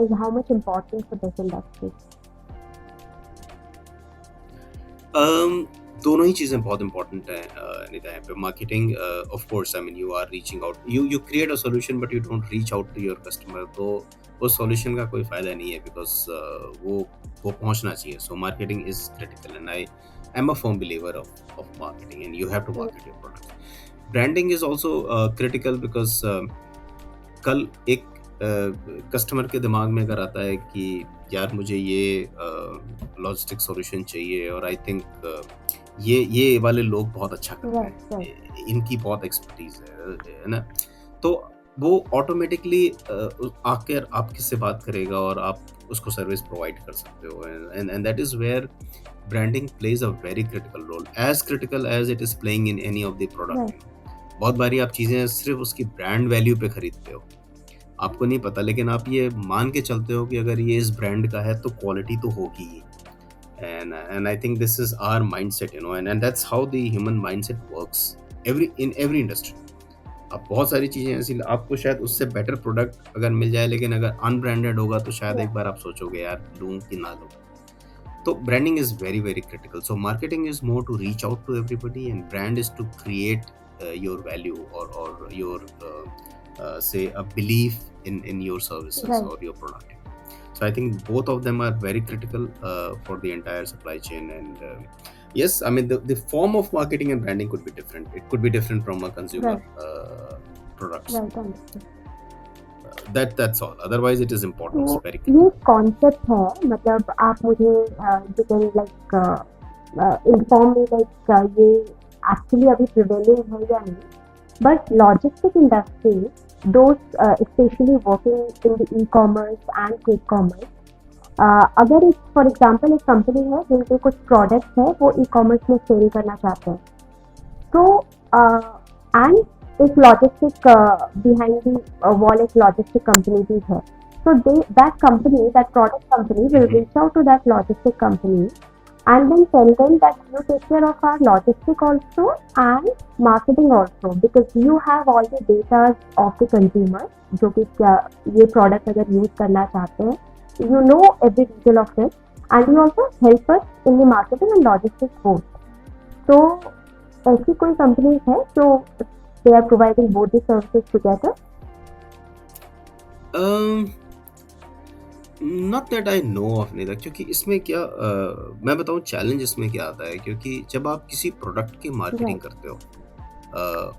is how much important for this industry? दोनों ही चीज़ें बहुत important हैं अनिता। यहाँ पे marketing, of course, I mean you are reaching out, you create a solution but you don't reach out to your customer, तो उस solution का कोई फ़ायदा नहीं है, बिकॉज वो पहुंचना चाहिए। So marketing is critical and I am a firm believer of marketing and you have to market your product. Branding is also critical because कल एक कस्टमर के दिमाग में अगर आता है कि यार मुझे ये लॉजिस्टिक सॉल्यूशन चाहिए और आई थिंक ये वाले लोग बहुत अच्छा करते हैं, इनकी बहुत एक्सपर्टीज है ना, तो वो ऑटोमेटिकली आकर आपके से बात करेगा और आप उसको सर्विस प्रोवाइड कर सकते हो। And that is where branding plays a very critical role, as critical as it is playing in any of the product. बहुत बारी आप चीज़ें सिर्फ उसकी ब्रांड वैल्यू पे खरीदते हो, आपको नहीं पता, लेकिन आप ये मान के चलते हो कि अगर ये इस ब्रांड का है तो क्वालिटी तो होगी ही। and I think this is our mindset, you know, and that's how the human mindset works in every industry. अब बहुत सारी चीज़ें ऐसी, आपको शायद उससे बेटर प्रोडक्ट अगर मिल जाए, लेकिन अगर अनब्रांडेड होगा तो शायद एक बार आप सोचोगे यार लूँ कि ना लूँ। तो branding is very very critical. So marketing is more to reach out to everybody and brand is to create your value or your say a belief in your services or your product. So I think both of them are very critical for the entire supply chain. And yes, I mean the form of marketing and branding could be different. It could be different from a consumer products. Right, understood. That's all. Otherwise, it is important. It's very ये concept है, मतलब आप मुझे inform me like ये actually अभी prevailing है या नहीं, but logistic industry those especially working in the e-commerce and quick commerce, अगर एक फॉर एग्जांपल एक कंपनी है जिनके कुछ प्रोडक्ट्स है वो ई-कॉमर्स में सेल करना चाहते हैं, तो एंड एक लॉजिस्टिक बिहाइंड द वॉल एक लॉजिस्टिक कंपनी भी है, so that product company will reach out to that logistic company and then tell them that you take care of our logistic also and marketing also, because you have all the data of the consumer जो कि क्या ये product अगर use करना चाहते हैं, you know every detail of it and you also help us in the marketing and logistics both. तो ऐसी कोई companies है जो they are providing both the services together? Not that I know of नहीं था, क्योंकि इसमें क्या मैं बताऊँ चैलेंज इसमें क्या आता है, क्योंकि जब आप किसी प्रोडक्ट की मार्केटिंग राइट, करते हो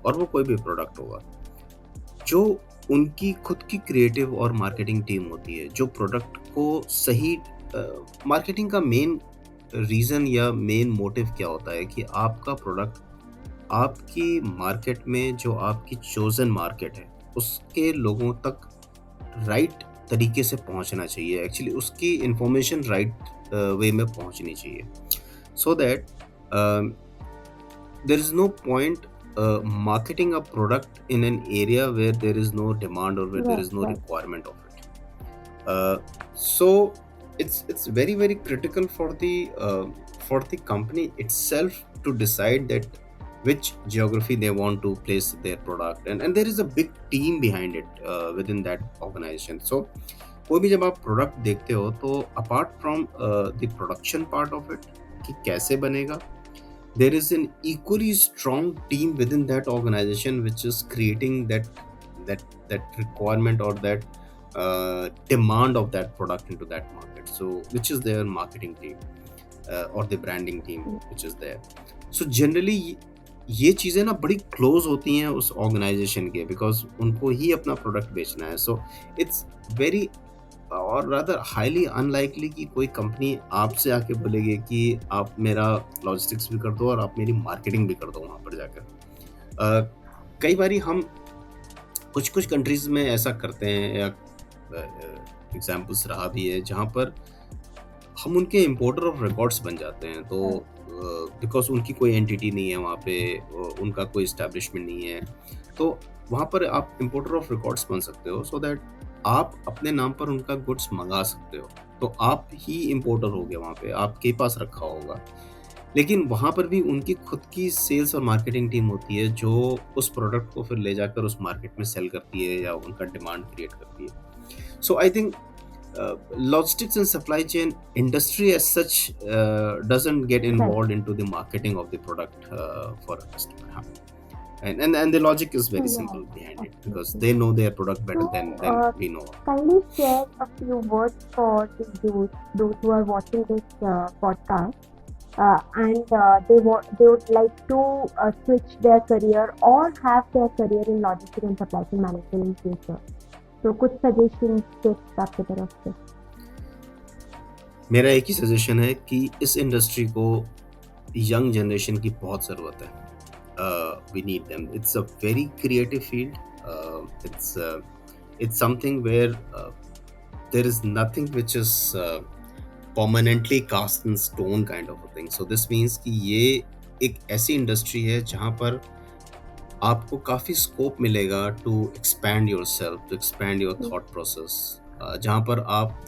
और वो कोई भी प्रोडक्ट होगा, जो उनकी खुद की क्रिएटिव और मार्केटिंग टीम होती है, जो प्रोडक्ट को सही मार्केटिंग का मेन रीज़न या मेन मोटिव क्या होता है कि आपका प्रोडक्ट आपकी मार्केट में, जो आपकी चोज़न मार्केट है, उसके लोगों तक राइट तरीके से पहुंचना चाहिए। एक्चुअली उसकी इंफॉर्मेशन राइट वे में पहुंचनी चाहिए, so that there is no point marketing a product in an area where there is no demand or where there right, is no right, requirement of it. So it's very very critical for the company itself to decide that which geography they want to place their product, and there is a big team behind it within that organization. So कोई भी जब आप product देखते हो तो apart from the production part of it कि कैसे बनेगा, there is an equally strong team within that organization which is creating that requirement or that demand of that product into that market, so which is their marketing team or the branding team which is there. So generally ये चीज़ें ना बड़ी close होती हैं उस organisation के, because उनको ही अपना प्रोडक्ट बेचना है। सो इट्स वेरी और रादर हाईली अनलाइकली कि कोई कंपनी आपसे आके बोलेगी कि आप मेरा लॉजिस्टिक्स भी कर दो और आप मेरी मार्केटिंग भी कर दो वहाँ पर जाकर। कई बारी हम कुछ कंट्रीज में ऐसा करते हैं, या एग्जाम्पल्स रहा भी है जहाँ पर हम उनके इम्पोर्टर ऑफ रिकॉर्ड्स बन जाते हैं। तो बिकॉज उनकी कोई एंटिटी नहीं है वहाँ पे, उनका कोई इस्टेब्लिशमेंट नहीं है, तो वहाँ पर आप इम्पोर्टर ऑफ रिकॉर्ड्स बन सकते हो, सो दैट आप अपने नाम पर उनका गुड्स मंगा सकते हो। तो आप ही इम्पोर्टर हो गए, वहाँ पे आपके पास रखा होगा, लेकिन वहाँ पर भी उनकी खुद की सेल्स और मार्केटिंग टीम होती है जो उस प्रोडक्ट को फिर ले जाकर उस मार्केट में सेल करती है या उनका डिमांड क्रिएट करती है। So I think logistics and supply chain industry as such doesn't get right, involved into the marketing of the product for a customer. Huh? And the logic is very simple right, behind it, okay, because okay. they know their product better So, than we know. kindly share a few words for the youth, those who are watching this podcast, and they would like to switch their career or have their career in logistics and supply chain management in future. So, कुछ suggestions tips आपकी तरफ से। मेरा एक ही suggestion है कि इस industry को यंग जनरेशन की बहुत ज़रूरत है। We need them. It's a very creative field. It's something where there is nothing which is permanently cast in stone kind of a thing. So this means कि ये एक ऐसी इंडस्ट्री है जहाँ पर आपको काफ़ी स्कोप मिलेगा to expand yourself, to expand your thought process, जहाँ पर आप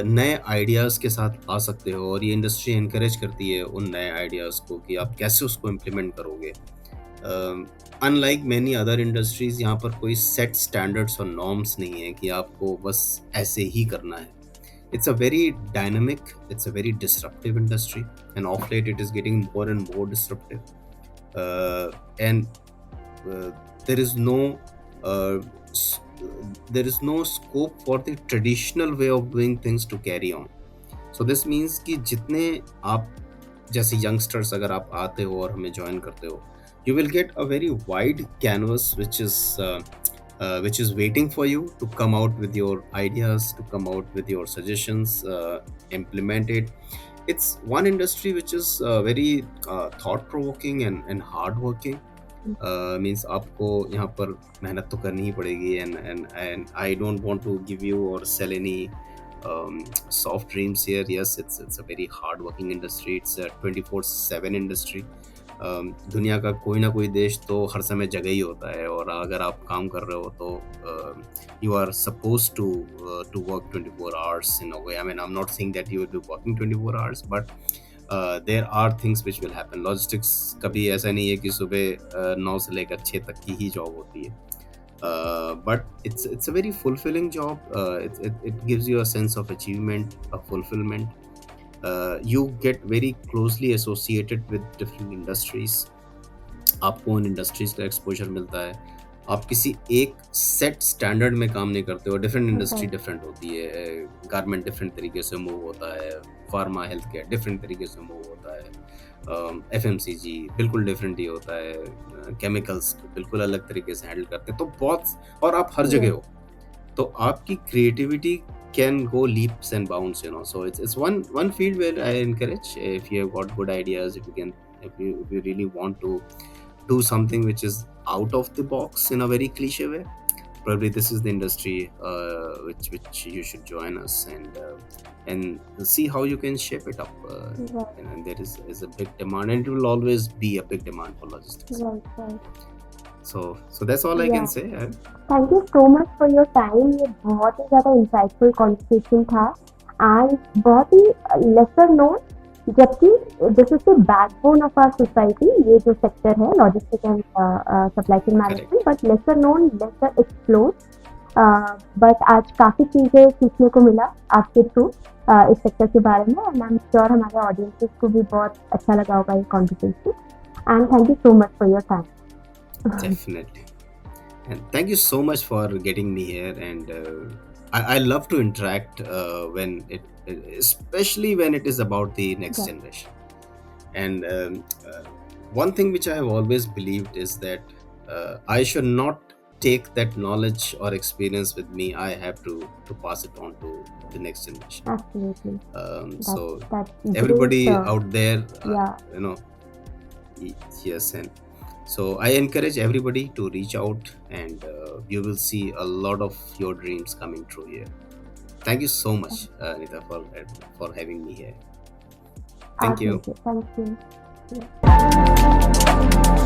नए आइडियाज़ के साथ आ सकते हो, और ये इंडस्ट्री इनकरेज करती है उन नए आइडियाज़ को कि आप कैसे उसको इम्प्लीमेंट करोगे। अनलाइक मैनी अदर इंडस्ट्रीज़, यहाँ पर कोई सेट स्टैंडर्ड्स और नॉर्म्स नहीं है कि आपको बस ऐसे ही करना है। It's a very dynamic, it's a very disruptive industry, and of late it is getting more and more disruptive. And there is no uh, s- there is no scope for the traditional way of doing things to carry on. So this means कि जितने आप जैसे youngsters अगर आप आते हो और हमें ज्वाइन करते हो, you will get a very wide canvas which is waiting for you to come out with your ideas, to come out with your suggestions, implement it. It's one industry which is very thought provoking and hard working. Means आपको यहाँ पर मेहनत तो करनी ही पड़ेगी, and I don't want to give you or sell any soft dreams here. Yes, it's a very hard working industry. It's a 24/7 industry. दुनिया का कोई ना कोई देश तो हर समय जगह ही होता है, और अगर आप काम कर रहे हो तो you are supposed to work 24 hours in a way. I mean, I'm not saying that you will be working 24 hours, but there are things which will happen. Logistics कभी ऐसा नहीं है कि सुबह 9 से लेकर 6 तक की ही जॉब होती है, but it's a very fulfilling job. It gives you a sense of achievement, a fulfillment. You get very closely associated with different industries. आपको उन इंडस्ट्रीज का एक्सपोजर मिलता है, आप किसी एक सेट स्टैंडर्ड में काम नहीं करते हो। डिफरेंट इंडस्ट्री राइट, डिफरेंट होती है, गारमेंट डिफरेंट तरीके से मूव होता है, फार्मा हेल्थ केयर डिफरेंट तरीके से मूव होता है, एफएमसीजी बिल्कुल डिफरेंट ही होता है, केमिकल्स बिल्कुल अलग तरीके से हैंडल करते हैं। तो बहुत, और आप हर जगह यस, हो, तो आपकी creativity can go leaps and bounds, you know. So it's one field where I encourage, if you have got good ideas, if you really want to do something which is out of the box in a very cliche way, probably this is the industry which you should join us, and see how you can shape it up, right, and there is a big demand, and it will always be a big demand for logistics. Right, right, So that's all I या can say. Thank you so much for your time. ये बहुत ही ज़्यादा insightful conversation था and बहुत ही lesser known, जबकि this is the backbone of our society, ये जो सेक्टर है logistic and supply chain management, but lesser known, lesser explore. But आज काफ़ी चीज़ें सीखने को मिला आपके थ्रू इस सेक्टर के बारे में, एंड आई एम श्योर हमारे ऑडियंसेस को भी बहुत अच्छा लगा होगा ये conversation. And thank you so much for your time. Definitely. And thank you so much for getting me here. And I love to interact especially when it is about the next Yeah. generation. And one thing which I have always believed is that I should not take that knowledge or experience with me. I have to pass it on to the next generation. Absolutely. So That's everybody great. out there, Yeah. you know, yes, and so I encourage everybody to reach out, and you will see a lot of your dreams coming true here. Thank you so much, Anita, for having me here. Thank you. Absolutely. Thank you. Yeah.